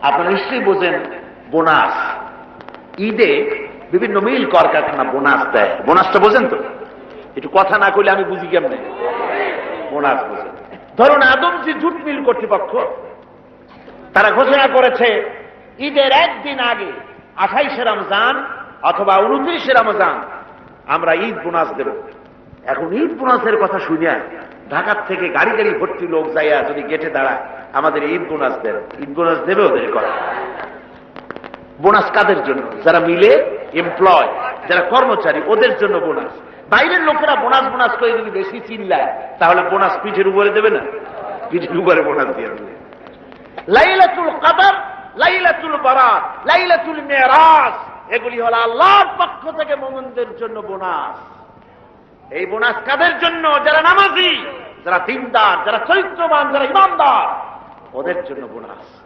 আপনারা নিশ্চয়ই বোঝেন বোনাস। ঈদে বিভিন্ন মিল কলকারখানা বোনাস দেয়। বোনাসটা বোঝেন তো? একটু কথা না কইলে আমি বুঝি কেমনে বোনাস বোঝেন। ধরুন আদমজি জুট মিল কর্তৃপক্ষ তারা ঘোষণা করেছে ঈদের একদিন আগে 28শে রমজান অথবা 29শে রমজান আমরা ঈদ বোনাস দেব। এখন ঈদ বোনাসের কথা শুনে ঢাকার থেকে গাড়ি গাড়ি ভর্তি লোক যাইয়া যদি গেটে দাঁড়ায় আমাদের ঈদ বোনাস দেবে, ঈদ বোনাস দেবে ওদের কথা। বোনাস কাদের জন্য? যারা মিলে এমপ্লয়, যারা কর্মচারী, ওদের জন্য বোনাস। বাইরের লোকেরা বোনাস বোনাস করে যদি বেশি চিল্লায় তাহলে বোনাস পিঠের উপরে দেবে না, পিঠের উপরে বোনাস দিয়ে দেবে। লাইলাতুল কদর, লাইলাতুল বারাত, লাইলাতুল মেরাজ, এগুলি হলো আল্লাহর পক্ষ থেকে মুমিনদের জন্য বোনাস। এই বোনাস কাদের জন্য? যারা নামাজি, যারা দিনদার, যারা চরিত্রবান, যারা ইমানদার, ওদের জন্য বোনাস।